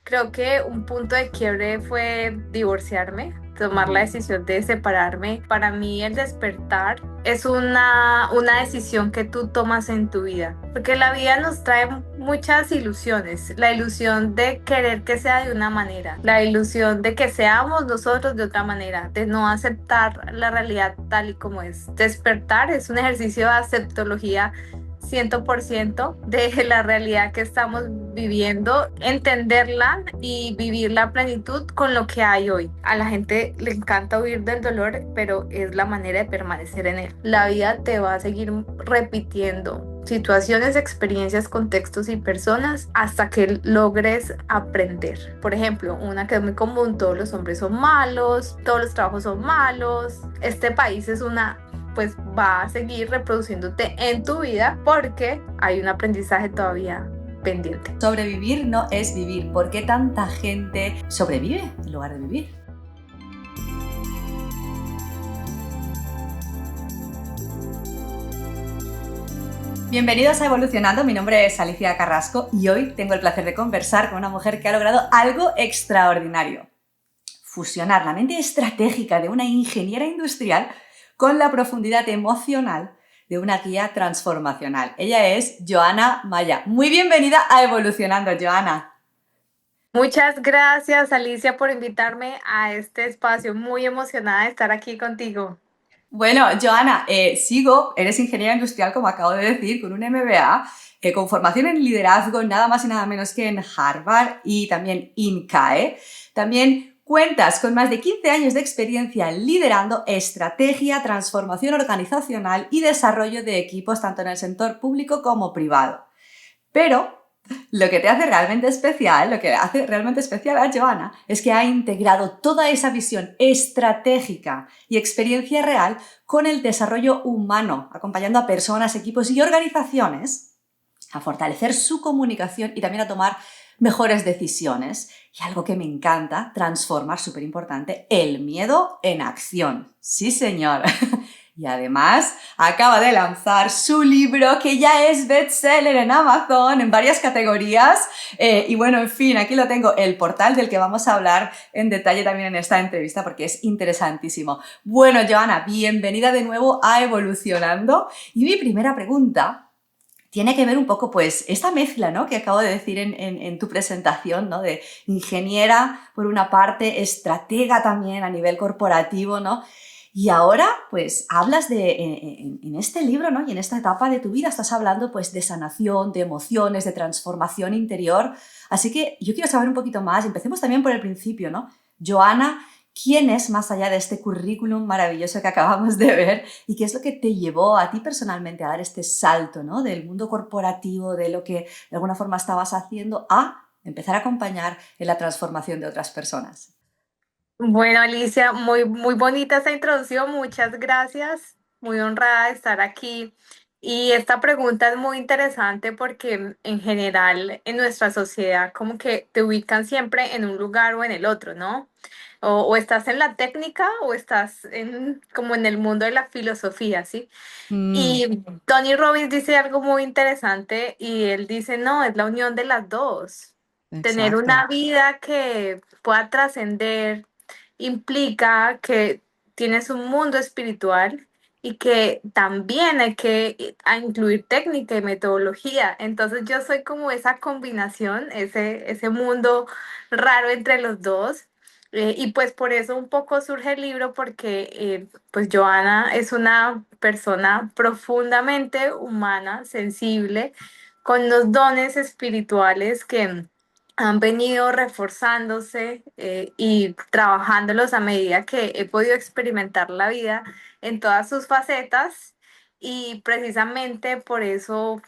Creo que un punto de quiebre fue divorciarme, tomar la decisión de separarme. Para mí el despertar es una decisión que tú tomas en tu vida, porque la vida nos trae muchas ilusiones, la ilusión de querer que sea de una manera, la ilusión de que seamos nosotros de otra manera, de no aceptar la realidad tal y como es. Despertar es un ejercicio de aceptología 100% de la realidad que estamos viviendo, entenderla y vivir la plenitud con lo que hay hoy. A la gente le encanta huir del dolor, pero es la manera de permanecer en él. La vida te va a seguir repitiendo situaciones, experiencias, contextos y personas hasta que logres aprender. Por ejemplo, una que es muy común: todos los hombres son malos, todos los trabajos son malos, este país es una, pues va a seguir reproduciéndote en tu vida porque hay un aprendizaje todavía pendiente. Sobrevivir no es vivir. ¿Por qué tanta gente sobrevive en lugar de vivir? Bienvenidos a Evolucionando, mi nombre es Alicia Carrasco y hoy tengo el placer de conversar con una mujer que ha logrado algo extraordinario: fusionar la mente estratégica de una ingeniera industrial con la profundidad emocional de una guía transformacional. Ella es Joana Maya. Muy bienvenida a Evolucionando, Joana. Muchas gracias, Alicia, por invitarme a este espacio. Muy emocionada de estar aquí contigo. Bueno, Joana, eres ingeniera industrial, como acabo de decir, con un MBA, con formación en liderazgo, nada más y nada menos que en Harvard y también INCAE. También cuentas con más de 15 años de experiencia liderando estrategia, transformación organizacional y desarrollo de equipos tanto en el sector público como privado. Pero lo que te hace realmente especial, lo que hace realmente especial a Joana, es que ha integrado toda esa visión estratégica y experiencia real con el desarrollo humano, acompañando a personas, equipos y organizaciones a fortalecer su comunicación y también a tomar mejores decisiones. Y algo que me encanta, transformar, súper importante, el miedo en acción. Sí, señor. Y además acaba de lanzar su libro, que ya es bestseller en Amazon en varias categorías. Y bueno, en fin, aquí lo tengo, el portal del que vamos a hablar en detalle también en esta entrevista porque es interesantísimo. Bueno, Joana, bienvenida de nuevo a Evolucionando. Y mi primera pregunta tiene que ver un poco, pues, esta mezcla, ¿no?, que acabo de decir en tu presentación, ¿no?, de ingeniera por una parte, estratega también a nivel corporativo, ¿no? Y ahora, pues, hablas en este libro, ¿no?, y en esta etapa de tu vida estás hablando, pues, de sanación, de emociones, de transformación interior. Así que yo quiero saber un poquito más. Empecemos también por el principio, ¿no? Joana, ¿quién es más allá de este currículum maravilloso que acabamos de ver? ¿Y qué es lo que te llevó a ti personalmente a dar este salto, ¿no?, del mundo corporativo, de lo que de alguna forma estabas haciendo, a empezar a acompañar en la transformación de otras personas? Bueno, Alicia, muy bonita esta introducción. Muchas gracias. Muy honrada de estar aquí. Y esta pregunta es muy interesante porque en general en nuestra sociedad como que te ubican siempre en un lugar o en el otro, ¿no? O estás en la técnica o estás como en el mundo de la filosofía, ¿sí? Mm, Y Tony Robbins dice algo muy interesante y él dice: no, es la unión de las dos. Tener exacto. una vida que pueda trascender implica que tienes un mundo espiritual y que también hay que incluir técnica y metodología. Entonces yo soy como esa combinación, ese mundo raro entre los dos. Y pues por eso un poco surge el libro, porque pues Joana es una persona profundamente humana, sensible, con unos dones espirituales que han venido reforzándose y trabajándolos a medida que he podido experimentar la vida en todas sus facetas. Y precisamente por eso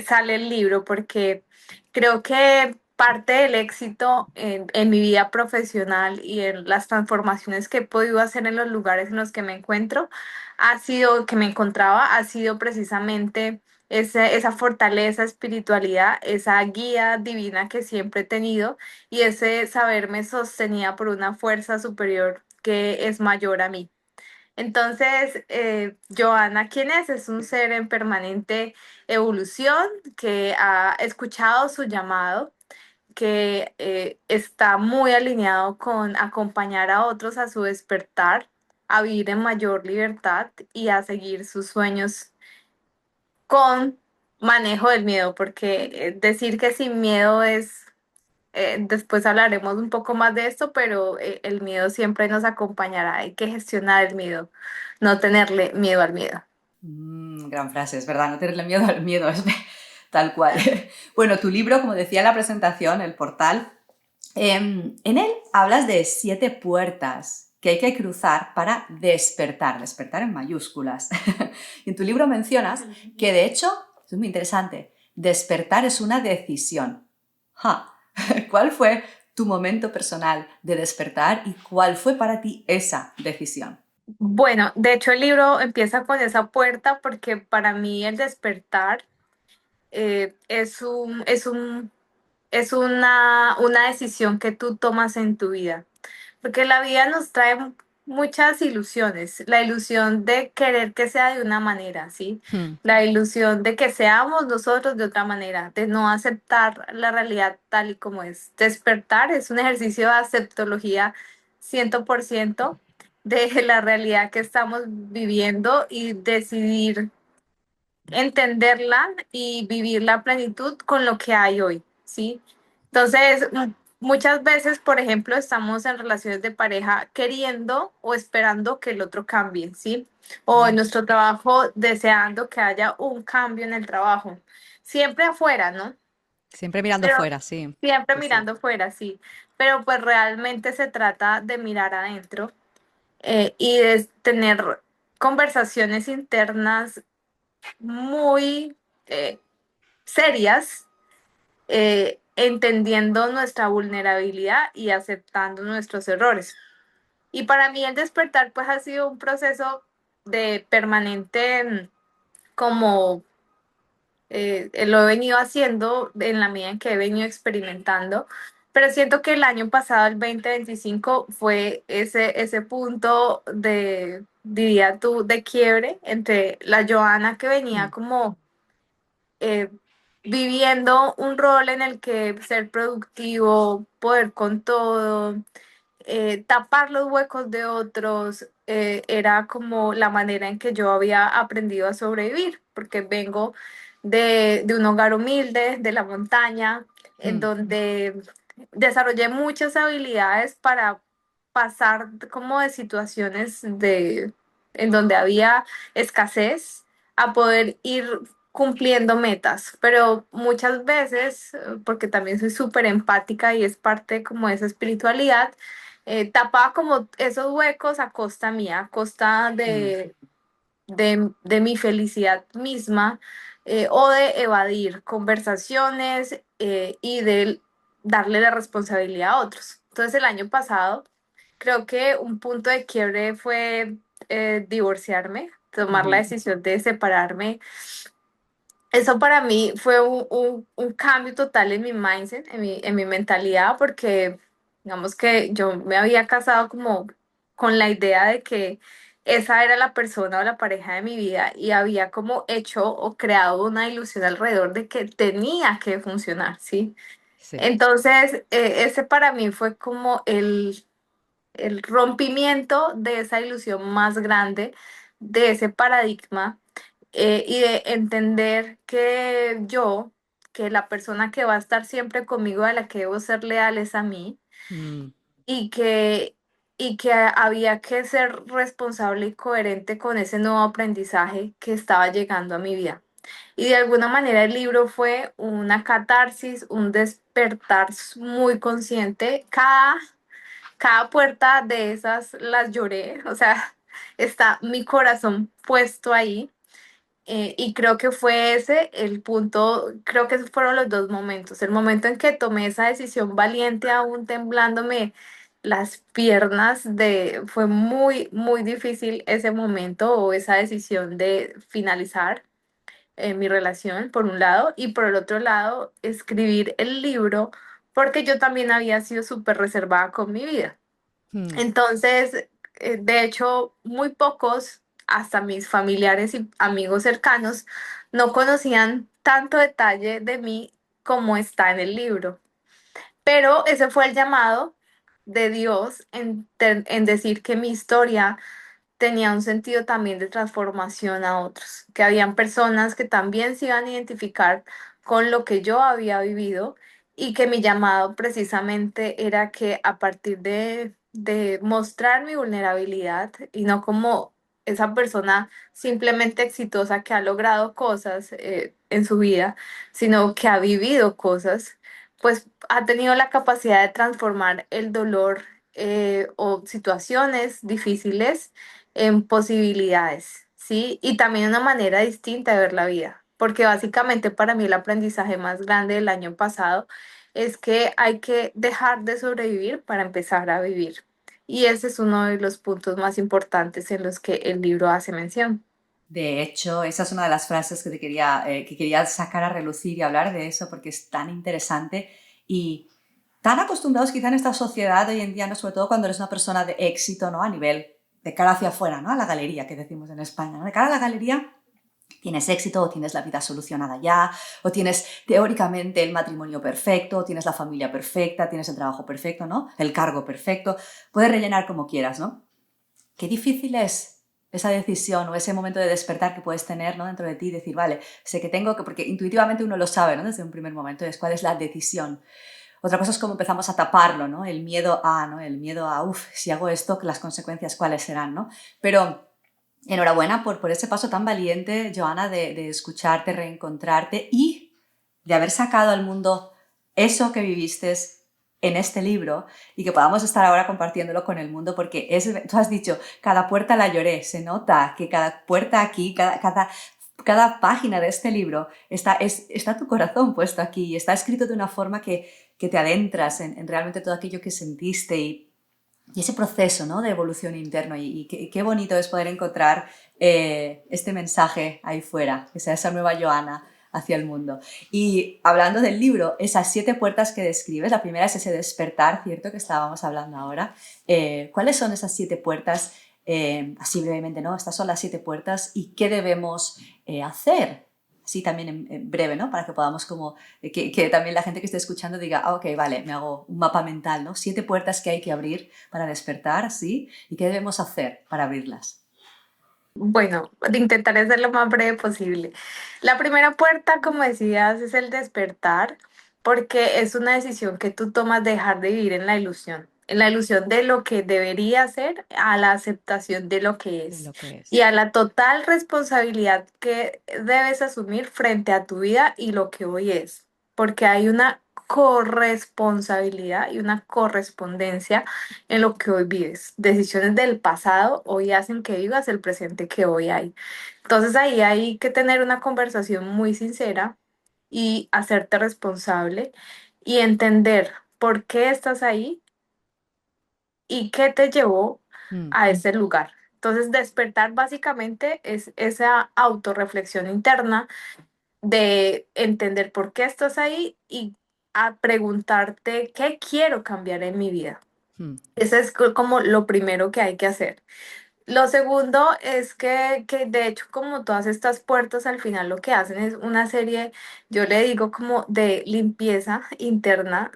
sale el libro, porque creo que parte del éxito en mi vida profesional y en las transformaciones que he podido hacer en los lugares en los que me encuentro, que me encontraba, ha sido precisamente esa fortaleza, espiritualidad, esa guía divina que siempre he tenido y ese saberme sostenida por una fuerza superior que es mayor a mí. Entonces, Joana, ¿quién es? Es un ser en permanente evolución que ha escuchado su llamado, que está muy alineado con acompañar a otros a su despertar, a vivir en mayor libertad y a seguir sus sueños con manejo del miedo, porque decir que sin miedo es, después hablaremos un poco más de esto, pero el miedo siempre nos acompañará, hay que gestionar el miedo, no tenerle miedo al miedo. Gran frase, es verdad, no tenerle miedo al miedo, es tal cual. Bueno, tu libro, como decía en la presentación, El Portal, en él hablas de 7 puertas que hay que cruzar para despertar, despertar en mayúsculas. Y en tu libro mencionas que, de hecho, es muy interesante, despertar es una decisión. Ja. ¿Cuál fue tu momento personal de despertar y cuál fue para ti esa decisión? Bueno, de hecho el libro empieza con esa puerta porque para mí el despertar es una decisión que tú tomas en tu vida. Porque la vida nos trae muchas ilusiones. La ilusión de querer que sea de una manera, ¿sí? Hmm. La ilusión de que seamos nosotros de otra manera, de no aceptar la realidad tal y como es. Despertar es un ejercicio de aceptología 100% de la realidad que estamos viviendo y decidir entenderla y vivir la plenitud con lo que hay hoy, ¿sí? Entonces, muchas veces, por ejemplo, estamos en relaciones de pareja queriendo o esperando que el otro cambie, ¿sí? O en nuestro trabajo deseando que haya un cambio en el trabajo. Siempre afuera, ¿no? Siempre mirando Pero fuera, sí. siempre Sí, sí. mirando fuera, sí. Pero pues realmente se trata de mirar adentro y de tener conversaciones internas muy serias, entendiendo nuestra vulnerabilidad y aceptando nuestros errores. Y para mí el despertar pues ha sido un proceso de permanente como lo he venido haciendo en la medida en que he venido experimentando, pero siento que el año pasado, el 2025 fue ese punto de, diría tú, de quiebre entre la Joana que venía Hmm. como eh, viviendo un rol en el que ser productivo, poder con todo, tapar los huecos de otros, era como la manera en que yo había aprendido a sobrevivir, porque vengo de un hogar humilde, de la montaña, en Hmm. donde desarrollé muchas habilidades para pasar como de situaciones en donde había escasez a poder ir cumpliendo metas, pero muchas veces, porque también soy súper empática y es parte como de esa espiritualidad, tapaba como esos huecos a costa mía, a costa Hmm. de mi felicidad misma, o de evadir conversaciones y de darle la responsabilidad a otros. Entonces el año pasado creo que un punto de quiebre fue divorciarme, tomar la Ujú. decisión de separarme. Eso para mí fue un cambio total en mi mindset, en mi mentalidad, porque digamos que yo me había casado como con la idea de que esa era la persona o la pareja de mi vida y había como hecho o creado una ilusión alrededor de que tenía que funcionar, ¿sí? Sí. Entonces, ese para mí fue como el rompimiento de esa ilusión más grande, de ese paradigma y de entender que la persona que va a estar siempre conmigo, a la que debo ser leal es a mí, Mm. y que había que ser responsable y coherente con ese nuevo aprendizaje que estaba llegando a mi vida. Y de alguna manera el libro fue una catarsis, un despertar muy consciente. Cada puerta de esas las lloré, o sea, está mi corazón puesto ahí y creo que fue ese el punto, creo que esos fueron los dos momentos. El momento en que tomé esa decisión valiente, aún temblándome las piernas, fue muy, muy difícil ese momento o esa decisión de finalizar mi relación, por un lado, y por el otro lado, escribir el libro, porque yo también había sido súper reservada con mi vida. Mm. Entonces, de hecho, muy pocos, hasta mis familiares y amigos cercanos, no conocían tanto detalle de mí como está en el libro. Pero ese fue el llamado de Dios en decir que mi historia tenía un sentido también de transformación a otros, que habían personas que también se iban a identificar con lo que yo había vivido y que mi llamado precisamente era que a partir de mostrar mi vulnerabilidad y no como esa persona simplemente exitosa que ha logrado cosas en su vida, sino que ha vivido cosas, pues ha tenido la capacidad de transformar el dolor o situaciones difíciles en posibilidades, ¿sí? Y también una manera distinta de ver la vida, porque básicamente para mí el aprendizaje más grande del año pasado es que hay que dejar de sobrevivir para empezar a vivir. Y ese es uno de los puntos más importantes en los que el libro hace mención. De hecho, esa es una de las frases que quería sacar a relucir y hablar de eso porque es tan interesante y tan acostumbrados quizá en esta sociedad hoy en día, ¿no? Sobre todo cuando eres una persona de éxito, ¿no? A nivel de cara hacia afuera, ¿no? A la galería que decimos en España, ¿no? De cara a la galería tienes éxito o tienes la vida solucionada ya, o tienes teóricamente el matrimonio perfecto, o tienes la familia perfecta, tienes el trabajo perfecto, ¿no? El cargo perfecto, puedes rellenar como quieras, ¿no? Qué difícil es esa decisión o ese momento de despertar que puedes tener, ¿no? Dentro de ti y decir, vale, sé que tengo que, porque intuitivamente uno lo sabe, ¿no? Desde un primer momento, es cuál es la decisión. Otra cosa es cómo empezamos a taparlo, ¿no? El miedo a, ¿no? El miedo a, uff, si hago esto, las consecuencias cuáles serán, ¿no? Pero enhorabuena por ese paso tan valiente, Joana, de escucharte, reencontrarte y de haber sacado al mundo eso que viviste en este libro y que podamos estar ahora compartiéndolo con el mundo porque tú has dicho, cada puerta la lloré, se nota que cada puerta aquí, cada página de este libro está tu corazón puesto aquí y está escrito de una forma que te adentras en realmente todo aquello que sentiste y ese proceso, ¿no? De evolución interno y qué bonito es poder encontrar este mensaje ahí fuera, que sea esa nueva Joana hacia el mundo. Y hablando del libro, esas 7 puertas que describes, la primera es ese despertar, ¿cierto? Que estábamos hablando ahora. ¿Cuáles son esas 7 puertas? Así brevemente, ¿no? Estas son las 7 puertas y qué debemos hacer. Así también en breve, ¿no? Para que podamos como, que también la gente que esté escuchando diga, ah, ok, vale, me hago un mapa mental, ¿no? 7 puertas que hay que abrir para despertar, ¿sí? ¿Y qué debemos hacer para abrirlas? Bueno, intentaré ser lo más breve posible. La primera puerta, como decías, es el despertar, porque es una decisión que tú tomas de dejar de vivir en la ilusión de lo que debería ser, a la aceptación de lo que De es lo que y es. a la total responsabilidad que debes asumir frente a tu vida y lo que hoy es, porque hay una corresponsabilidad y una correspondencia en lo que hoy vives. Decisiones del pasado hoy hacen que vivas el presente que hoy hay. Entonces ahí hay que tener una conversación muy sincera y hacerte responsable y entender por qué estás ahí y qué te llevó Mm, a ese lugar. Entonces despertar básicamente es esa autorreflexión interna de entender por qué estás ahí y a preguntarte qué quiero cambiar en mi vida. mm, Eso es como lo primero que hay que hacer. Lo segundo es que de hecho como todas estas puertas al final lo que hacen es una serie, yo le digo como de limpieza interna,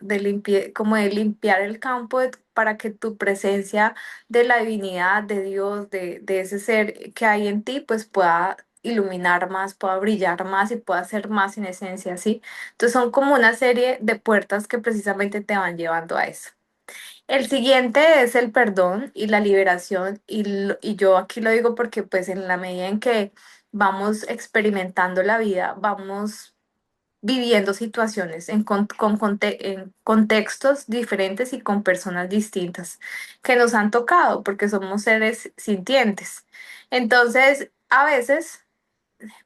como de limpiar el campo para que tu presencia de la divinidad, de Dios, de ese ser que hay en ti, pues pueda iluminar más, pueda brillar más y pueda ser más en esencia, ¿sí? Entonces son como una serie de puertas que precisamente te van llevando a eso. El siguiente es el perdón y la liberación y yo aquí lo digo porque pues en la medida en que vamos experimentando la vida, vamos viviendo situaciones en contextos diferentes y con personas distintas que nos han tocado porque somos seres sintientes. Entonces, a veces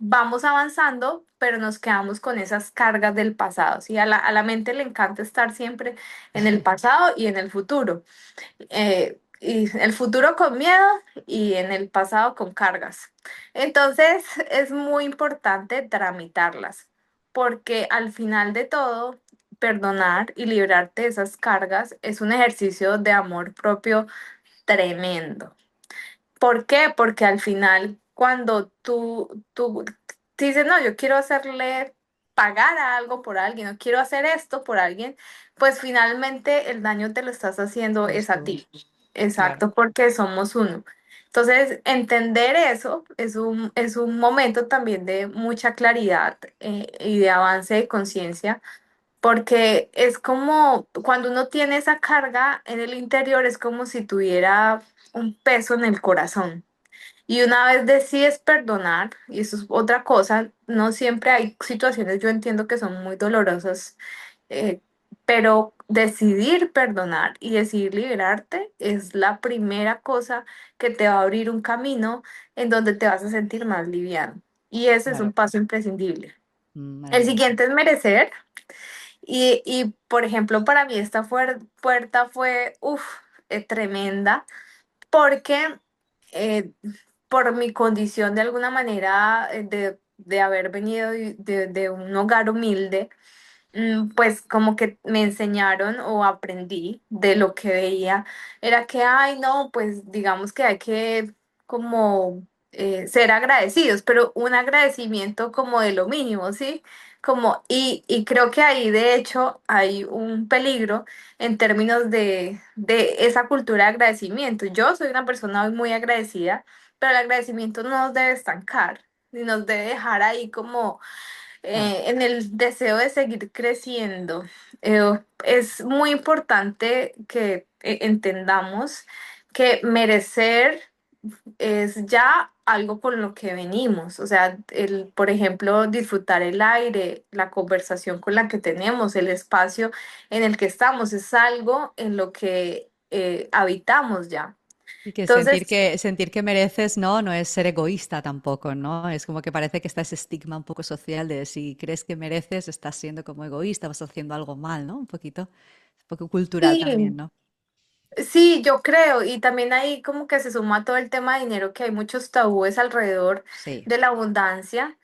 vamos avanzando, pero nos quedamos con esas cargas del pasado, ¿sí? A la mente le encanta estar siempre en el pasado y en el futuro y el futuro con miedo y en el pasado con cargas. Entonces es muy importante tramitarlas, porque al final de todo, perdonar y librarte de esas cargas es un ejercicio de amor propio tremendo. ¿Por qué? Porque al final, cuando tú dices, no, yo quiero hacerle pagar a algo por alguien, o quiero hacer esto por alguien, pues finalmente el daño te lo estás haciendo Eres es a tú, ti. claro. Exacto, porque somos uno. Entonces, entender eso es un momento también de mucha claridad y de avance de conciencia, porque es como cuando uno tiene esa carga en el interior, es como si tuviera un peso en el corazón. Y una vez decides perdonar, y eso es otra cosa, no siempre hay situaciones, yo entiendo que son muy dolorosas, eh, pero decidir perdonar y decidir liberarte es la primera cosa que te va a abrir un camino en donde te vas a sentir más liviano. Y ese es un Claro. paso imprescindible. El Maravilloso. siguiente es merecer. Por ejemplo, para mí esta puerta fue, tremenda porque eh, por mi condición de alguna manera de haber venido de un hogar humilde, pues como que me enseñaron o aprendí de lo que veía, era que, ay, no, pues digamos que hay que como ser agradecidos, pero un agradecimiento como de lo mínimo, ¿sí? Y creo que ahí de hecho hay un peligro en términos de esa cultura de agradecimiento. Yo soy una persona muy agradecida, pero el agradecimiento no nos debe estancar, ni nos debe dejar ahí como Claro. en el deseo de seguir creciendo. Es muy importante que entendamos que merecer es ya algo con lo que venimos. O sea, por ejemplo, disfrutar el aire, la conversación con la que tenemos, el espacio en el que estamos, es algo en lo que habitamos ya. Y que Entonces, sentir que mereces, ¿no? No es ser egoísta tampoco, ¿no? Es como que parece que está ese estigma un poco social de si crees que mereces, estás siendo como egoísta, vas haciendo algo mal, ¿no? Un poco cultural también, sí. ¿no? Sí, yo creo, y también ahí como que se suma todo el tema de dinero, que hay muchos tabúes alrededor Sí, de la abundancia,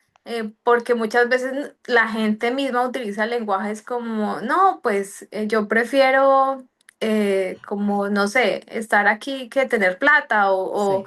porque muchas veces la gente misma utiliza lenguajes como, no, pues yo prefiero, como, no sé, estar aquí que tener plata, o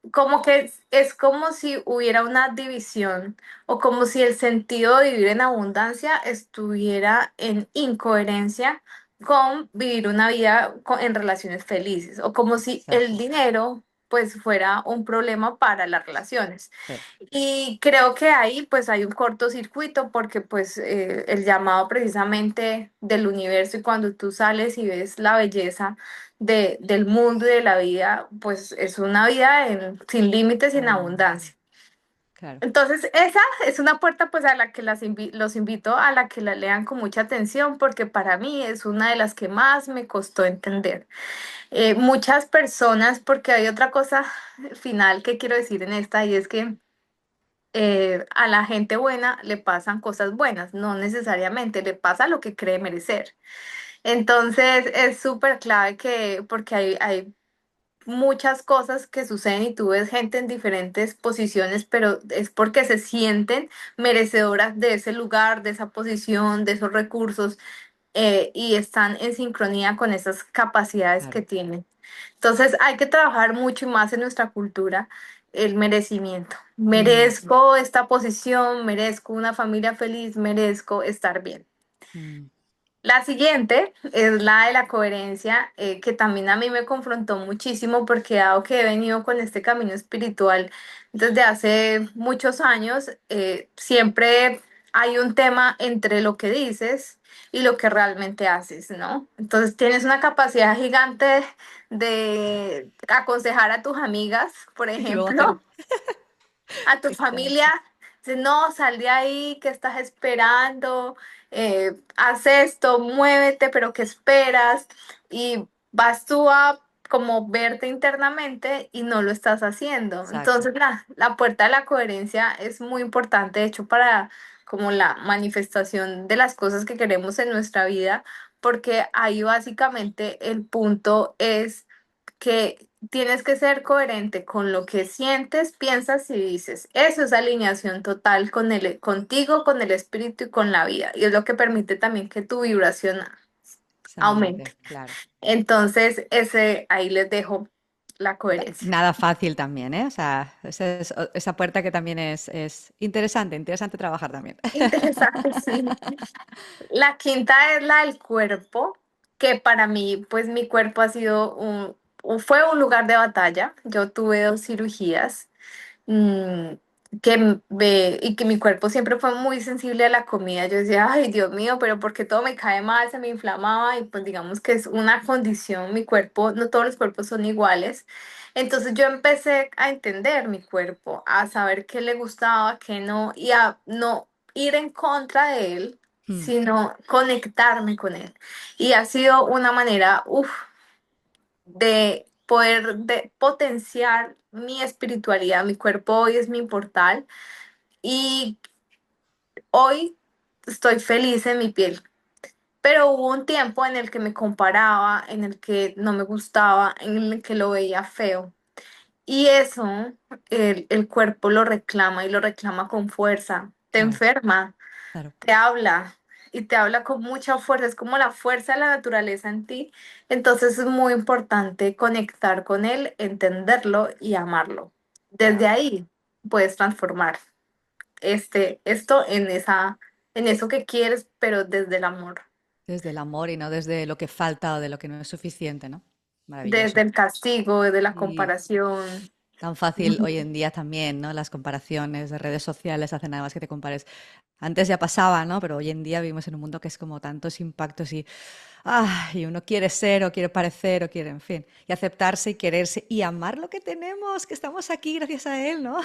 sí, como que es como si hubiera una división o como si el sentido de vivir en abundancia estuviera en incoherencia con vivir una vida en relaciones felices o como si el exacto. dinero pues fuera un problema para las relaciones. Sí. Y creo que ahí pues hay un cortocircuito porque pues el llamado precisamente del universo y cuando tú sales y ves la belleza del mundo y de la vida, pues es una vida sin límites y en Abundante. abundancia. Claro. Entonces, esa es una puerta pues a la que los invito a la que la lean con mucha atención porque para mí es una de las que más me costó entender. Muchas personas, porque hay otra cosa final que quiero decir en esta y es que a la gente buena le pasan cosas buenas, no necesariamente le pasa lo que cree merecer. Entonces es súper clave porque hay muchas cosas que suceden y tú ves gente en diferentes posiciones, pero es porque se sienten merecedoras de ese lugar, de esa posición, de esos recursos, y están en sincronía con esas capacidades que Claro. tienen. Entonces hay que trabajar mucho y más en nuestra cultura el merecimiento. Mm, Merezco esta posición, merezco una familia feliz, merezco estar bien. mm. La siguiente es la de la coherencia, que también a mí me confrontó muchísimo porque dado que he venido con este camino espiritual desde hace muchos años, siempre hay un tema entre lo que dices y lo que realmente haces, ¿no? Entonces tienes una capacidad gigante de aconsejar a tus amigas, por Y luego hacer ejemplo, a tu familia, exacto, dice, no, sal de ahí, ¿qué estás esperando? Haz esto, muévete, pero ¿qué esperas? Y vas tú a como verte internamente y no lo estás haciendo. exacto. Entonces la puerta de la coherencia es muy importante, de hecho, para como la manifestación de las cosas que queremos en nuestra vida, porque ahí básicamente el punto es que tienes que ser coherente con lo que sientes, piensas y dices. Eso es alineación total con contigo, con el espíritu y con la vida. Y es lo que permite también que tu vibración Se aumente. aumente, claro. Entonces, ese ahí les dejo la coherencia. Nada fácil también, ¿eh? O sea, esa puerta que también es interesante, interesante trabajar también. Interesante, sí. La quinta es la del cuerpo, que para mí, pues mi cuerpo ha sido fue un lugar de batalla. Yo tuve 2 cirugías, mm, y que mi cuerpo siempre fue muy sensible a la comida. Yo decía, ay, Dios mío, pero porque todo me cae mal, se me inflamaba y pues digamos que es una condición, mi cuerpo, no todos los cuerpos son iguales. Entonces yo empecé a entender mi cuerpo, a saber qué le gustaba, qué no, y a no ir en contra de él, Hmm, sino conectarme con él. Y ha sido una manera, de poder potenciar mi espiritualidad. Mi cuerpo hoy es mi portal y hoy estoy feliz en mi piel. Pero hubo un tiempo en el que me comparaba, en el que no me gustaba, en el que lo veía feo. Y eso el cuerpo lo reclama y lo reclama con fuerza. Te claro, enferma, claro. te habla y te habla con mucha fuerza. Es como la fuerza de la naturaleza en ti. Entonces es muy importante conectar con él, entenderlo y amarlo. Desde Wow. ahí puedes transformar esto en eso que quieres, pero desde el amor, Desde el amor y no desde lo que falta o de lo que no es suficiente, ¿no? desde Maravilloso. el castigo, desde la Y comparación. tan fácil hoy en día también, ¿no? Las comparaciones de redes sociales hacen nada más que te compares. Antes ya pasaba, ¿no? Pero hoy en día vivimos en un mundo que es como tantos impactos y uno quiere ser o quiere parecer o quiere, en fin, y aceptarse y quererse y amar lo que tenemos, que estamos aquí gracias a él, ¿no?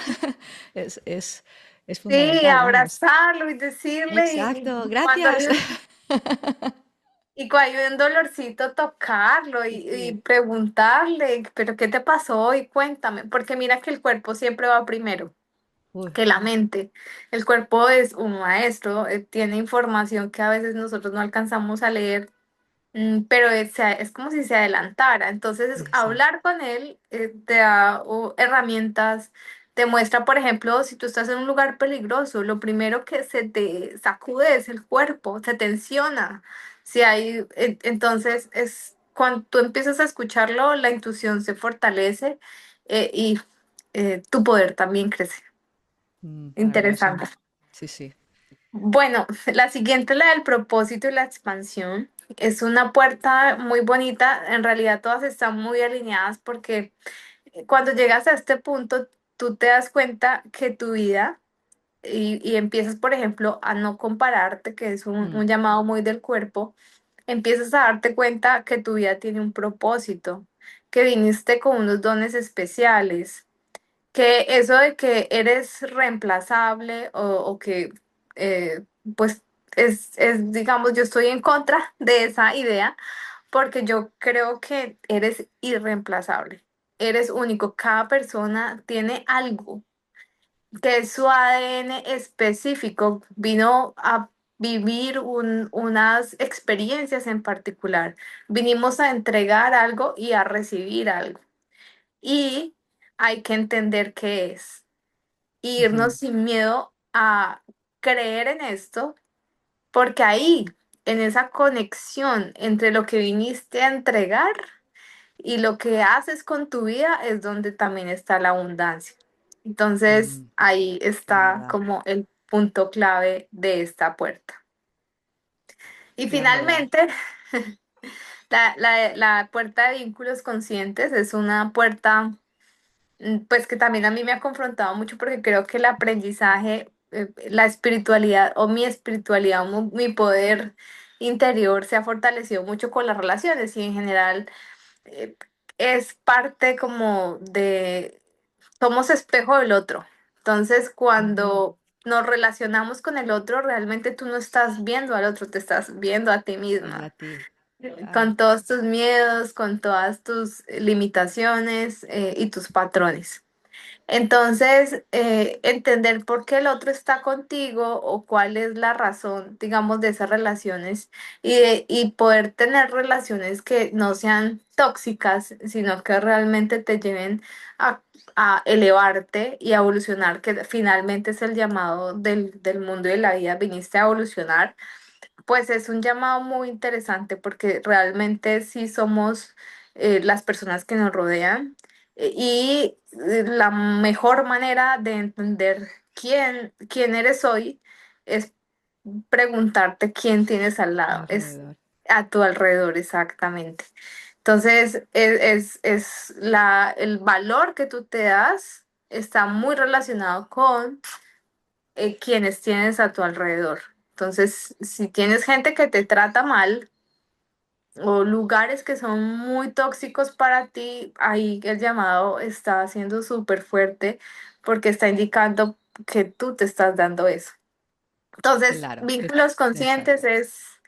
Es, es, es Sí, fundamental, vamos. abrazarlo y decirle, Exacto, cuando gracias. y cuando hay un dolorcito, tocarlo y Sí. preguntarle, pero ¿qué te pasó hoy? Cuéntame, porque mira que el cuerpo siempre va primero Uy, que la mente. El cuerpo es un maestro, tiene información que a veces nosotros no alcanzamos a leer. Pero es como si se adelantara. Entonces, exacto. hablar con él te da herramientas, te muestra, por ejemplo, si tú estás en un lugar peligroso, lo primero que se te sacude es el cuerpo, se tensiona. Si hay, entonces, es cuando tú empiezas a escucharlo, la intuición se fortalece y tu poder también crece. Maravilloso. Interesante. Sí, sí. Bueno, la siguiente, la del propósito y la expansión, es una puerta muy bonita. En realidad todas están muy alineadas porque cuando llegas a este punto, tú te das cuenta que tu vida y empiezas, por ejemplo, a no compararte, que es Mm, un llamado muy del cuerpo, empiezas a darte cuenta que tu vida tiene un propósito, que viniste con unos dones especiales, que eso de que eres reemplazable o que eh, pues digamos, yo estoy en contra de esa idea porque yo creo que eres irreemplazable, eres único, cada persona tiene algo que es su ADN específico, vino a vivir unas experiencias en particular, vinimos a entregar algo y a recibir algo y hay que entender qué es irnos ujú, sin miedo a creer en esto, porque ahí, en esa conexión entre lo que viniste a entregar y lo que haces con tu vida, es donde también está la abundancia. Entonces, mm, ahí es está verdad. como el punto clave de esta puerta. Y Gran verdad. finalmente, la puerta de vínculos conscientes es una puerta pues que también a mí me ha confrontado mucho porque creo que el aprendizaje, la espiritualidad o mi espiritualidad o mi poder interior se ha fortalecido mucho con las relaciones y en general eh, es parte como de, somos espejo del otro. Entonces, Ujú, cuando nos relacionamos con el otro, realmente tú no estás viendo al otro, te estás viendo a ti y a misma, ti, claro. con todos tus miedos, con todas tus limitaciones y tus patrones. Entonces, entender por qué el otro está contigo o cuál es la razón, digamos, de esas relaciones y poder tener relaciones que no sean tóxicas, sino que realmente te lleven a, a elevarte y a evolucionar, que finalmente es el llamado del mundo y de la vida, viniste a evolucionar, pues es un llamado muy interesante porque realmente sí somos las personas que nos rodean. La mejor manera de entender quién eres hoy es preguntarte quién tienes al lado, es Alrededor. a tu alrededor exactamente. Entonces, el valor que tú te das está muy relacionado con quienes tienes a tu alrededor. Entonces, si tienes gente que te trata mal o lugares que son muy tóxicos para ti, ahí el llamado está siendo súper fuerte porque está indicando que tú te estás dando eso. Entonces, Claro, vínculos conscientes exacto.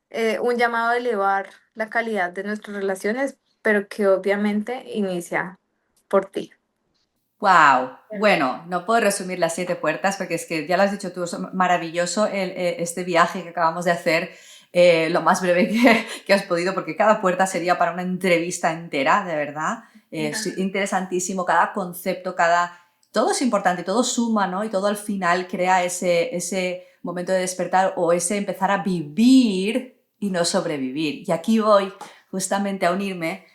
es un llamado a elevar la calidad de nuestras relaciones, pero que obviamente inicia por ti. Wow, bueno, no puedo resumir las 7 puertas porque es que ya lo has dicho tú, es maravilloso este viaje que acabamos de hacer, lo más breve que has podido, porque cada puerta sería para una entrevista entera, de verdad. Es interesantísimo, cada concepto, todo es importante, todo suma, ¿no? Y todo al final crea ese momento de despertar o ese empezar a vivir y no sobrevivir. Y aquí voy justamente a unirme,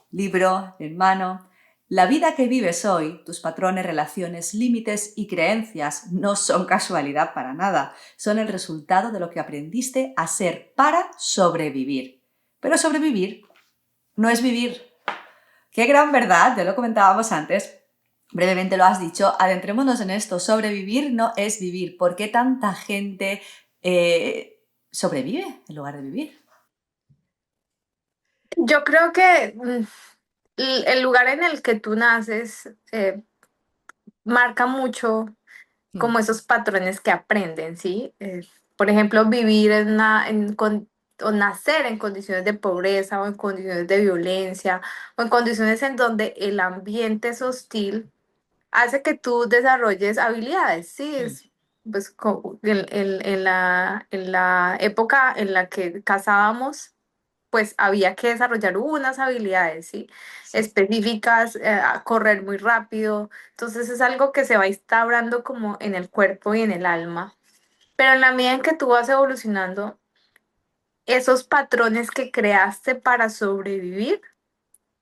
libro en mano. La vida que vives hoy, tus patrones, relaciones, límites y creencias no son casualidad para nada, son el resultado de lo que aprendiste a ser para sobrevivir. Pero sobrevivir no es vivir. Qué gran verdad, ya lo comentábamos antes, brevemente lo has dicho, adentrémonos en esto, sobrevivir no es vivir. ¿Por qué tanta gente sobrevive en lugar de vivir? Yo creo que el lugar en el que tú naces marca mucho Mm, como esos patrones que aprenden, ¿sí? Por ejemplo, vivir o nacer en condiciones de pobreza o en condiciones de violencia o en condiciones en donde el ambiente es hostil, hace que tú desarrolles habilidades, ¿sí? mm, Pues en la época en la que cazábamos, pues había que desarrollar unas habilidades, ¿sí? Sí. Específicas, a correr muy rápido. Entonces es algo que se va instaurando como en el cuerpo y en el alma. Pero en la medida en que tú vas evolucionando, esos patrones que creaste para sobrevivir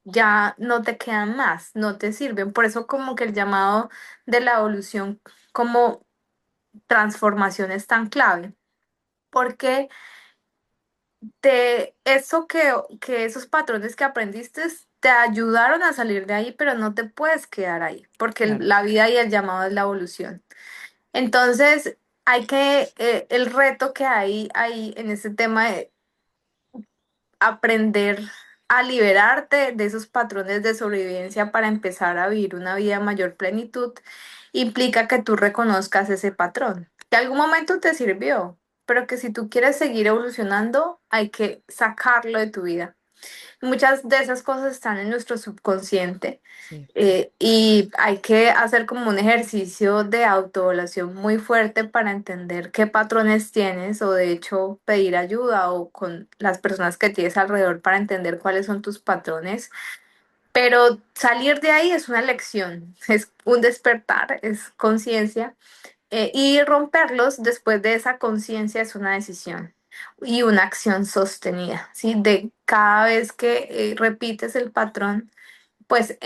ya no te quedan más, no te sirven. Por eso como que el llamado de la evolución como transformación es tan clave. Porque que esos patrones que aprendiste te ayudaron a salir de ahí, pero no te puedes quedar ahí, porque claro. la vida y el llamado es la evolución. Entonces, el reto que hay ahí en ese tema de aprender a liberarte de esos patrones de sobrevivencia para empezar a vivir una vida de mayor plenitud, implica que tú reconozcas ese patrón, que algún momento te sirvió, pero que si tú quieres seguir evolucionando, hay que sacarlo de tu vida. Muchas de esas cosas están en nuestro subconsciente Sí. y hay que hacer como un ejercicio de autoevaluación muy fuerte para entender qué patrones tienes o de hecho pedir ayuda o con las personas que tienes alrededor para entender cuáles son tus patrones. Pero salir de ahí es una lección, es un despertar, es conciencia y romperlos después de esa conciencia es una decisión y una acción sostenida, ¿sí? De cada vez que repites el patrón, pues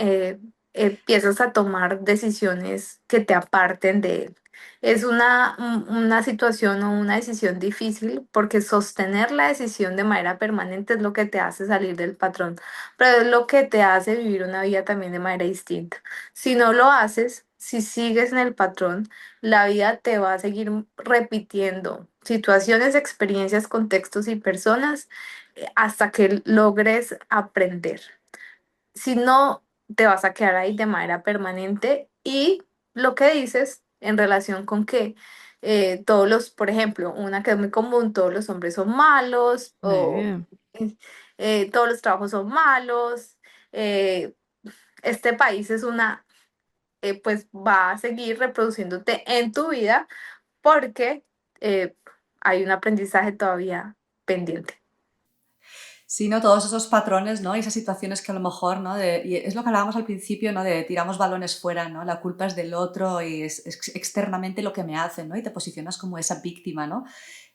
empiezas a tomar decisiones que te aparten de él. Es una situación o una decisión difícil porque sostener la decisión de manera permanente es lo que te hace salir del patrón, pero es lo que te hace vivir una vida también de manera distinta. Si no lo haces, si sigues en el patrón, la vida te va a seguir repitiendo situaciones, experiencias, contextos y personas hasta que logres aprender. Si no, te vas a quedar ahí de manera permanente y lo que dices en relación con que por ejemplo, una que es muy común, todos los hombres son malos Muy o bien. todos los trabajos son malos, eh, este país pues va a seguir reproduciéndote en tu vida porque eh, hay un aprendizaje todavía pendiente. Sino todos esos patrones, ¿no? Y esas situaciones que a lo mejor, ¿no? Y es lo que hablábamos al principio, ¿no? De tiramos balones fuera, ¿no? La culpa es del otro y es externamente lo que me hacen, ¿no? Y te posicionas como esa víctima, ¿no?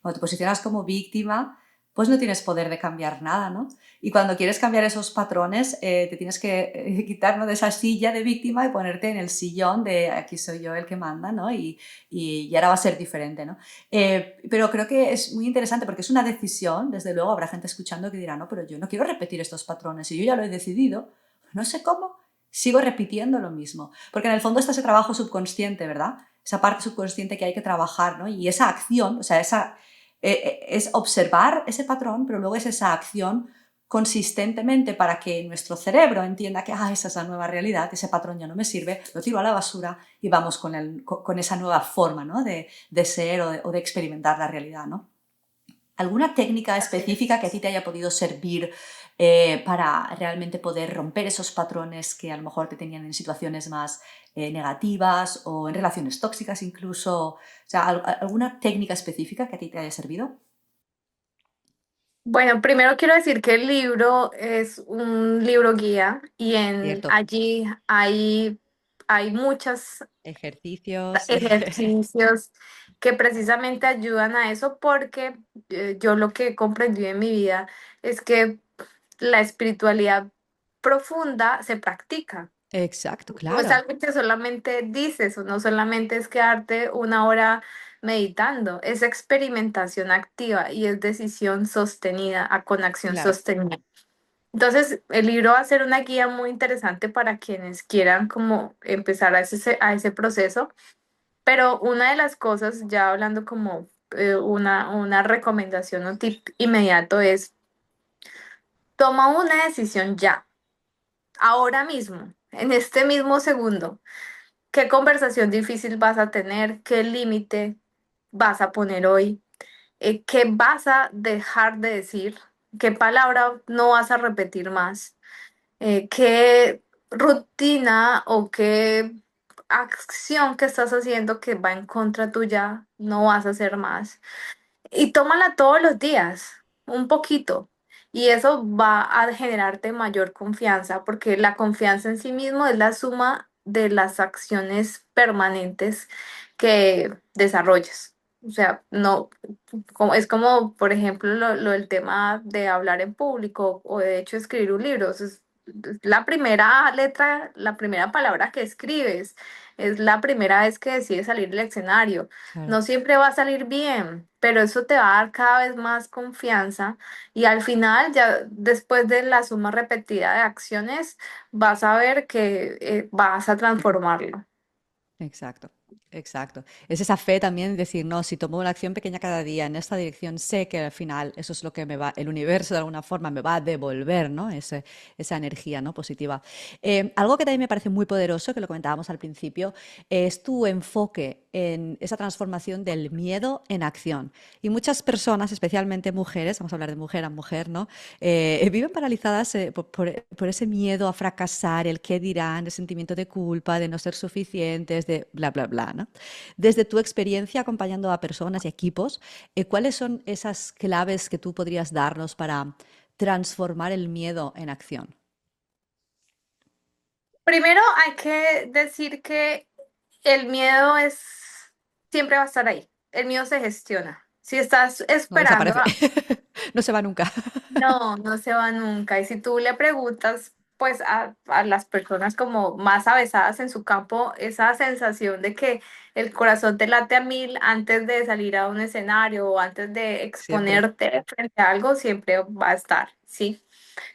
Cuando te posicionas como víctima, pues no tienes poder de cambiar nada, ¿no? Y cuando quieres cambiar esos patrones, te tienes que quitar, ¿no?, de esa silla de víctima y ponerte en el sillón de aquí soy yo el que manda, ¿no? Y ahora va a ser diferente, ¿no? Pero creo que es muy interesante porque es una decisión, desde luego habrá gente escuchando que dirá, no, pero yo no quiero repetir estos patrones y yo ya lo he decidido, no sé cómo, sigo repitiendo lo mismo. Porque en el fondo está ese trabajo subconsciente, ¿verdad? Esa parte subconsciente que hay que trabajar, ¿no? Y esa acción, o sea, es observar ese patrón, pero luego es esa acción consistentemente para que nuestro cerebro entienda que esa es la nueva realidad, ese patrón ya no me sirve, lo tiro a la basura y vamos con esa nueva forma, ¿no?, de ser o de experimentar la realidad, ¿no? ¿Alguna técnica Así específica es. que a ti te haya podido servir para realmente poder romper esos patrones que a lo mejor te tenían en situaciones más negativas o en relaciones tóxicas incluso? O sea, ¿alguna técnica específica que a ti te haya servido? Bueno, primero quiero decir que el libro es un libro guía y Cierto. allí hay muchos Ejercicios. ejercicios que precisamente ayudan a eso porque yo lo que he comprendido en mi vida es que la espiritualidad profunda se practica. Exacto, No es claro, algo que solamente dices o no solamente es quedarte una hora meditando, es experimentación activa y es decisión sostenida con acción claro. sostenida. Entonces, el libro va a ser una guía muy interesante para quienes quieran como empezar a ese proceso, pero una de las cosas, ya hablando como una recomendación o tip inmediato es, toma una decisión ya, ahora mismo, en este mismo segundo. ¿Qué conversación difícil vas a tener? ¿Qué límite vas a poner hoy? ¿Qué vas a dejar de decir? ¿Qué palabra no vas a repetir más? ¿Qué rutina o qué acción que estás haciendo que va en contra tuya no vas a hacer más? Y tómala todos los días, un poquito. Y eso va a generarte mayor confianza, porque la confianza en sí mismo es la suma de las acciones permanentes que desarrollas. O sea, no, es como, por ejemplo, lo del tema de hablar en público o de hecho escribir un libro. O sea, es la primera letra, la primera palabra que escribes, es la primera vez que decides salir del escenario. Claro. No siempre va a salir bien, pero eso te va a dar cada vez más confianza y al final, ya después de la suma repetida de acciones, vas a ver que vas a transformarlo. Exacto, exacto. Es esa fe también, decir, no, si tomo una acción pequeña cada día en esta dirección, sé que al final eso es lo que me va, el universo de alguna forma me va a devolver, ¿no? Esa energía, ¿no?, positiva. Algo que también me parece muy poderoso, que lo comentábamos al principio, es tu enfoque en esa transformación del miedo en acción. Y muchas personas, especialmente mujeres, vamos a hablar de mujer a mujer, ¿no? Viven paralizadas por ese miedo a fracasar, el qué dirán, el sentimiento de culpa, de no ser suficientes, de bla, bla, bla, ¿no? Desde tu experiencia acompañando a personas y equipos, ¿cuáles son esas claves que tú podrías darnos para transformar el miedo en acción? Primero hay que decir que el miedo siempre va a estar ahí. El miedo se gestiona. Si estás No esperando, desaparece, no se va nunca. no se va nunca. Y si tú le preguntas, pues a las personas como más avesadas en su campo, esa sensación de que el corazón te late a mil antes de salir a un escenario o antes de Siempre. exponerte frente a algo, siempre va a estar, ¿sí?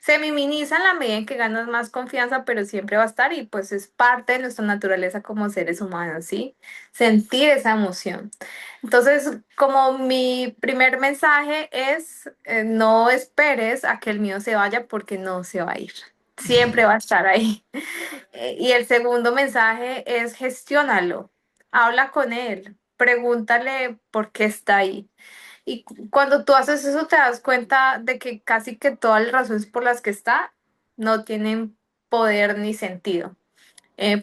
Se minimiza en la medida en que ganas más confianza, pero siempre va a estar y pues es parte de nuestra naturaleza como seres humanos, ¿sí? Sentir esa emoción. Entonces, como mi primer mensaje es, no esperes a que el mío se vaya porque no se va a ir. Siempre va a estar ahí. Y el segundo mensaje es gestiónalo. Habla con él. Pregúntale por qué está ahí. Y cuando tú haces eso, te das cuenta de que casi que todas las razones por las que está no tienen poder ni sentido.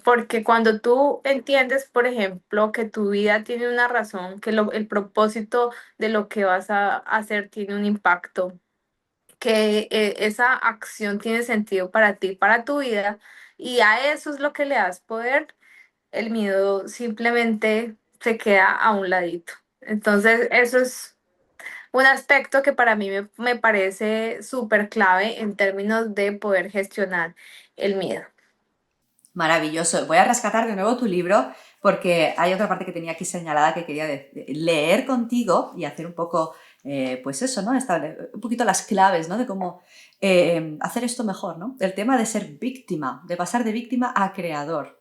Porque cuando tú entiendes, por ejemplo, que tu vida tiene una razón, que el propósito de lo que vas a hacer tiene un impacto, que esa acción tiene sentido para ti, para tu vida, y a eso es lo que le das poder, el miedo simplemente se queda a un ladito. Entonces, eso es un aspecto que para mí me parece súper clave en términos de poder gestionar el miedo. Maravilloso. Voy a rescatar de nuevo tu libro porque hay otra parte que tenía aquí señalada que quería leer contigo y hacer un poco, pues eso, ¿no? Un poquito las claves, ¿no? De cómo hacer esto mejor, ¿no? El tema de ser víctima, de pasar de víctima a creador.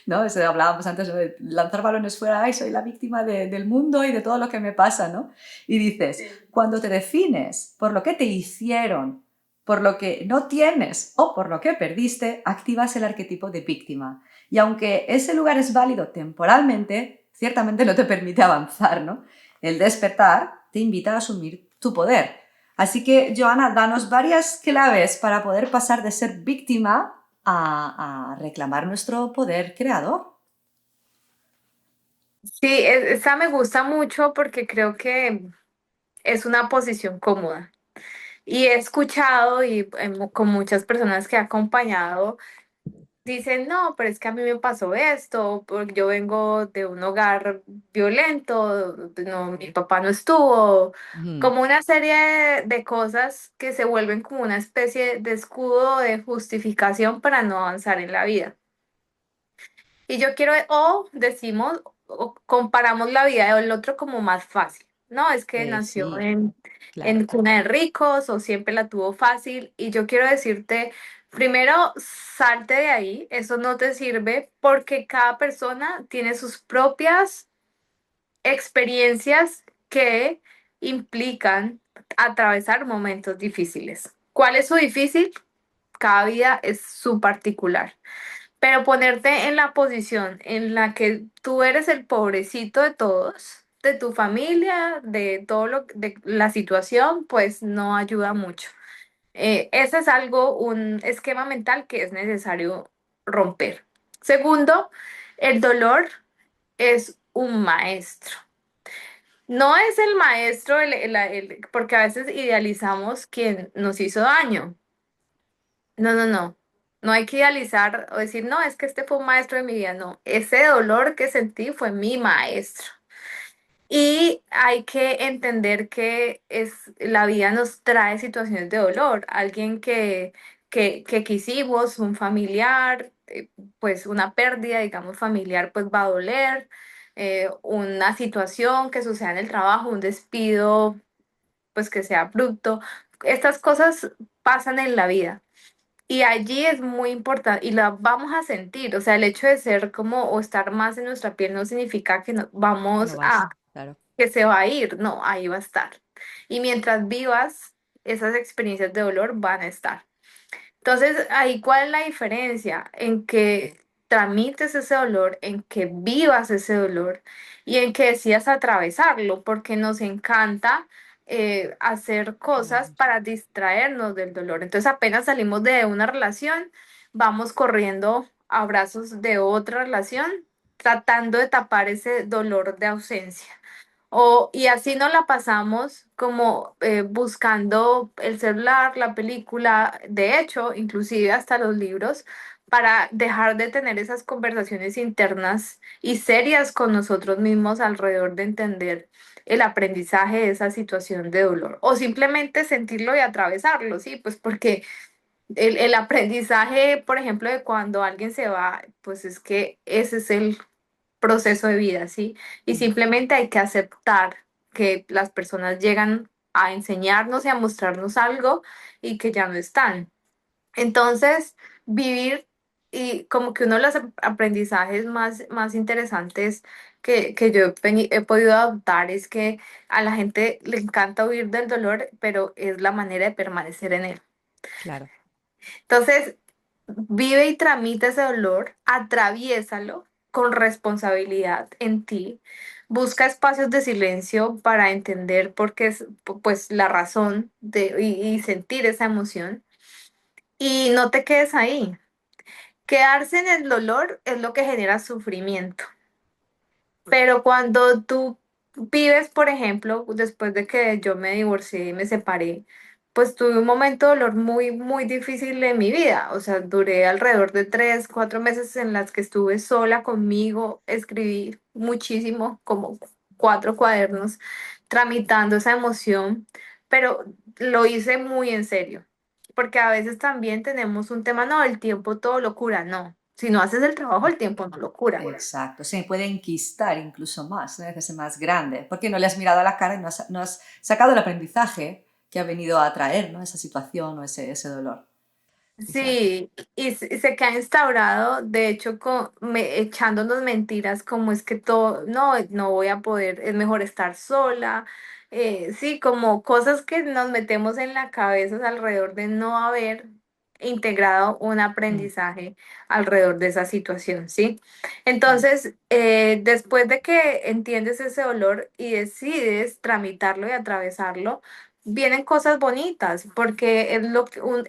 ¿No? Eso hablábamos antes de lanzar balones fuera, ay, soy la víctima del mundo y de todo lo que me pasa, ¿no? Y dices, cuando te defines por lo que te hicieron, por lo que no tienes o por lo que perdiste, activas el arquetipo de víctima. Y aunque ese lugar es válido temporalmente, ciertamente no te permite avanzar, ¿no? El despertar te invita a asumir tu poder. Así que, Joana, danos varias claves para poder pasar de ser víctima a reclamar nuestro poder creador. Sí, esa me gusta mucho porque creo que es una posición cómoda. Y he escuchado y con muchas personas que he acompañado dicen, no, pero es que a mí me pasó esto, porque yo vengo de un hogar violento, no, mi papá no estuvo, Ujú. como una serie de cosas que se vuelven como una especie de escudo de justificación para no avanzar en la vida. Y yo quiero, o decimos, o comparamos la vida del otro como más fácil. No, es que nació Sí, claro. en cuna de ricos o siempre la tuvo fácil. Y yo quiero decirte, primero, salte de ahí, eso no te sirve porque cada persona tiene sus propias experiencias que implican atravesar momentos difíciles. ¿Cuál es su difícil? Cada vida es su particular. Pero ponerte en la posición en la que tú eres el pobrecito de todos, de tu familia, de todo de la situación, pues no ayuda mucho. Ese es algo, un esquema mental que es necesario romper. Segundo, el dolor es un maestro. No es el maestro, porque a veces idealizamos quien nos hizo daño. No, no, no. No hay que idealizar o decir, no, es que este fue un maestro de mi vida. No, ese dolor que sentí fue mi maestro. Y hay que entender que la vida nos trae situaciones de dolor. Alguien que quisimos, un familiar, pues una pérdida, digamos, familiar, pues va a doler. Una situación que suceda en el trabajo, un despido, pues que sea abrupto. Estas cosas pasan en la vida. Y allí es muy importante y la vamos a sentir, o sea, el hecho de ser como o estar más en nuestra piel no significa que Que no vamos a, vas, claro. que se va a ir, no, ahí va a estar. Y mientras vivas, esas experiencias de dolor van a estar. Entonces, ahí cuál es la diferencia en que tramites ese dolor, en que vivas ese dolor y en que decidas atravesarlo, porque nos encanta hacer cosas Claro. para distraernos del dolor. Entonces, apenas salimos de una relación, vamos corriendo a brazos de otra relación, tratando de tapar ese dolor de ausencia. Y así nos la pasamos como buscando el celular, la película, de hecho, inclusive hasta los libros, para dejar de tener esas conversaciones internas y serias con nosotros mismos alrededor de entender el aprendizaje de esa situación de dolor. O simplemente sentirlo y atravesarlo, ¿sí? Pues porque el aprendizaje, por ejemplo, de cuando alguien se va, pues es que ese es el proceso de vida, ¿sí? Y Mm. simplemente hay que aceptar que las personas llegan a enseñarnos y a mostrarnos algo y que ya no están. Entonces, vivir y como que uno de los aprendizajes más interesantes que yo he podido adoptar es que a la gente le encanta huir del dolor, pero es la manera de permanecer en él. Claro. Entonces, vive y tramita ese dolor, atraviésalo con responsabilidad en ti. Busca espacios de silencio para entender por qué es pues la razón y sentir esa emoción. Y no te quedes ahí. Quedarse en el dolor es lo que genera sufrimiento. Pero cuando tú vives, por ejemplo, después de que yo me divorcié y me separé, pues tuve un momento de dolor muy, muy difícil en mi vida. O sea, duré alrededor de 3, 4 meses en las que estuve sola conmigo, escribí muchísimo, como 4 cuadernos. tramitando esa emoción, pero lo hice muy en serio, porque a veces también tenemos un tema, no, el tiempo todo lo cura, no. Si no haces el trabajo, el tiempo no lo cura. Exacto, se puede enquistar incluso más, ¿no? Hacerse más grande, porque no le has mirado a la cara y no has sacado el aprendizaje que ha venido a traer, ¿no? Esa situación o ese dolor. Exacto. Sí, y se queda instaurado, de hecho, echándonos mentiras como es que todo, no, no voy a poder, es mejor estar sola, sí, como cosas que nos metemos en la cabeza alrededor de no haber integrado un Mm, aprendizaje alrededor de esa situación, ¿sí? mm, Entonces, después de que entiendes ese dolor y decides tramitarlo y atravesarlo, vienen cosas bonitas, porque es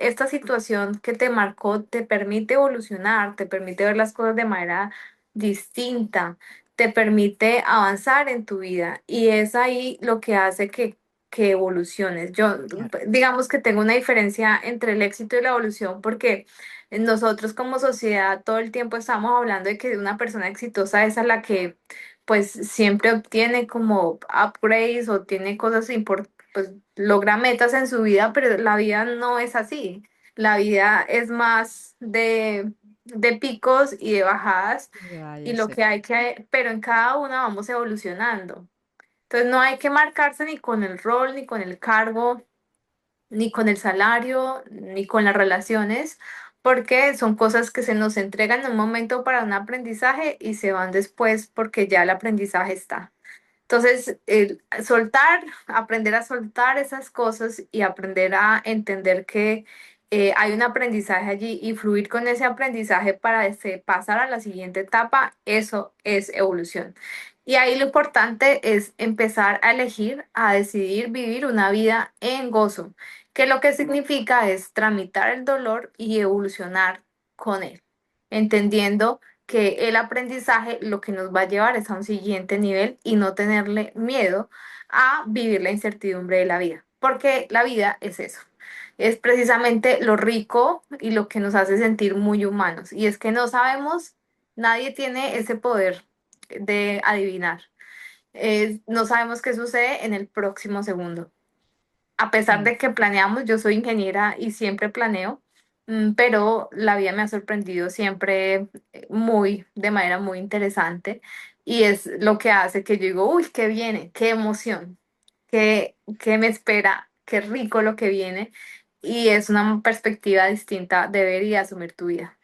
esta situación que te marcó te permite evolucionar, te permite ver las cosas de manera distinta, te permite avanzar en tu vida y es ahí lo que hace que evoluciones. Yo, claro, digamos que tengo una diferencia entre el éxito y la evolución porque nosotros como sociedad todo el tiempo estamos hablando de que una persona exitosa es a la que pues siempre obtiene como upgrades o tiene cosas importantes, pues logra metas en su vida, pero la vida no es así. La vida es más de picos y de bajadas y vaya, lo sí. que hay que, pero en cada una vamos evolucionando. Entonces no hay que marcarse ni con el rol, ni con el cargo, ni con el salario, ni con las relaciones, porque son cosas que se nos entregan en un momento para un aprendizaje y se van después porque ya el aprendizaje está. Entonces, el soltar, aprender a soltar esas cosas y aprender a entender que hay un aprendizaje allí y fluir con ese aprendizaje para pasar a la siguiente etapa, eso es evolución. Y ahí lo importante es empezar a elegir, a decidir vivir una vida en gozo, que lo que significa es tramitar el dolor y evolucionar con él, entendiendo que el aprendizaje lo que nos va a llevar es a un siguiente nivel y no tenerle miedo a vivir la incertidumbre de la vida, porque la vida es eso. Es precisamente lo rico y lo que nos hace sentir muy humanos. Y es que no sabemos, nadie tiene ese poder de adivinar. No sabemos qué sucede en el próximo segundo. A pesar mm. de que planeamos, yo soy ingeniera y siempre planeo, pero la vida me ha sorprendido siempre de manera muy interesante y es lo que hace que yo digo, uy, qué viene, qué emoción, qué me espera, qué rico lo que viene y es una perspectiva distinta de ver y asumir tu vida.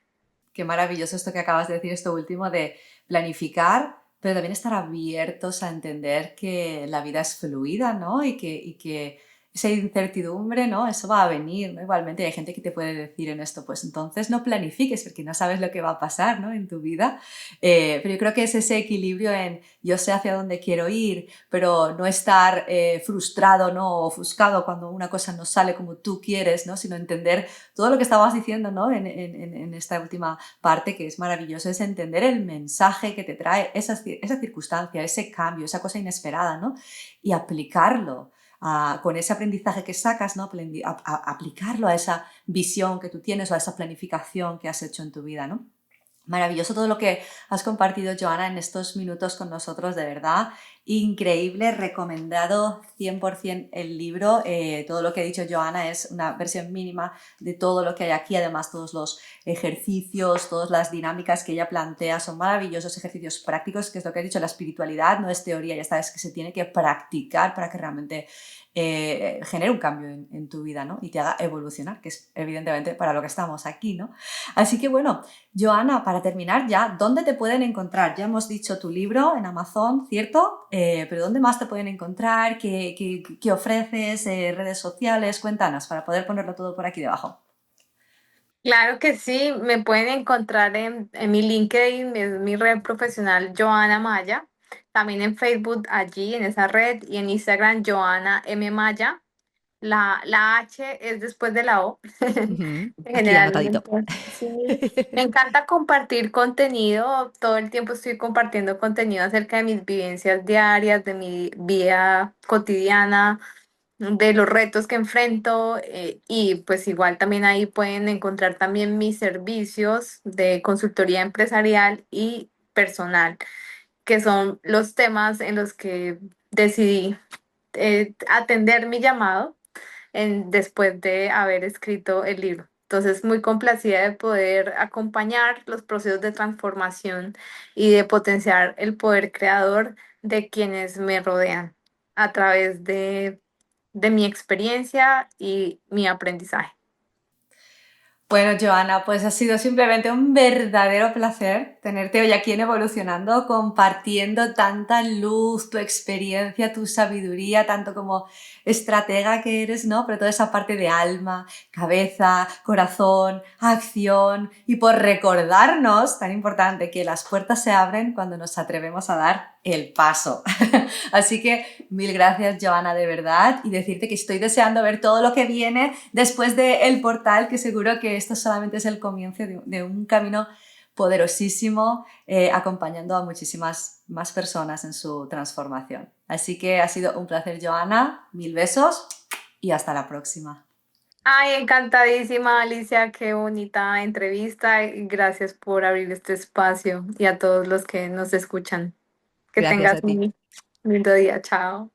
Qué maravilloso esto que acabas de decir, esto último de planificar, pero también estar abiertos a entender que la vida es fluida, ¿no? Y que esa incertidumbre, ¿no? Eso va a venir, ¿no? Igualmente hay gente que te puede decir en esto, pues entonces no planifiques porque no sabes lo que va a pasar, ¿no? En tu vida. Pero yo creo que es ese equilibrio en yo sé hacia dónde quiero ir, pero no estar frustrado, ¿no? O ofuscado cuando una cosa no sale como tú quieres, ¿no? Sino entender todo lo que estabas diciendo, ¿no? En esta última parte que es maravilloso, es entender el mensaje que te trae esa circunstancia, ese cambio, esa cosa inesperada, ¿no? Y aplicarlo. Con ese aprendizaje que sacas, ¿no? Aplicarlo a esa visión que tú tienes o a esa planificación que has hecho en tu vida, ¿no? Maravilloso todo lo que has compartido, Joana, en estos minutos con nosotros, de verdad. Increíble, recomendado 100% el libro. Todo lo que ha dicho Joana es una versión mínima de todo lo que hay aquí. Además, todos los ejercicios, todas las dinámicas que ella plantea son maravillosos ejercicios prácticos, que es lo que ha dicho, la espiritualidad no es teoría, ya sabes que se tiene que practicar para que realmente genere un cambio en tu vida, ¿no? Y te haga evolucionar, que es evidentemente para lo que estamos aquí, ¿no? Así que bueno, Joana, para terminar ya, ¿dónde te pueden encontrar? Ya hemos dicho tu libro en Amazon, ¿cierto? Pero ¿dónde más te pueden encontrar? ¿Qué ofreces? ¿Redes sociales? Cuéntanos para poder ponerlo todo por aquí debajo. Claro que sí, me pueden encontrar en mi LinkedIn, es mi red profesional Joana Maya, también en Facebook allí en esa red y en Instagram Joana M. Maya. La H es después de la O. Ujú. Aquí anotadito. Generalmente, sí. Me encanta compartir contenido. Todo el tiempo estoy compartiendo contenido acerca de mis vivencias diarias, de mi vida cotidiana, de los retos que enfrento. Y pues igual también ahí pueden encontrar también mis servicios de consultoría empresarial y personal, que son los temas en los que decidí atender mi llamado después de haber escrito el libro. Entonces, muy complacida de poder acompañar los procesos de transformación y de potenciar el poder creador de quienes me rodean a través de mi experiencia y mi aprendizaje. Bueno, Joana, pues ha sido simplemente un verdadero placer tenerte hoy aquí en Evolucionando, compartiendo tanta luz, tu experiencia, tu sabiduría, tanto como estratega que eres, ¿no? Pero toda esa parte de alma, cabeza, corazón, acción y por recordarnos, tan importante, que las puertas se abren cuando nos atrevemos a dar el paso. Así que mil gracias, Joana, de verdad, y decirte que estoy deseando ver todo lo que viene después del portal, que seguro que esto solamente es el comienzo de un camino poderosísimo, acompañando a muchísimas más personas en su transformación. Así que ha sido un placer, Joana, mil besos y hasta la próxima. Ay, encantadísima, Alicia, qué bonita entrevista y gracias por abrir este espacio y a todos los que nos escuchan. Que Gracias tengas a ti. un lindo día, chao.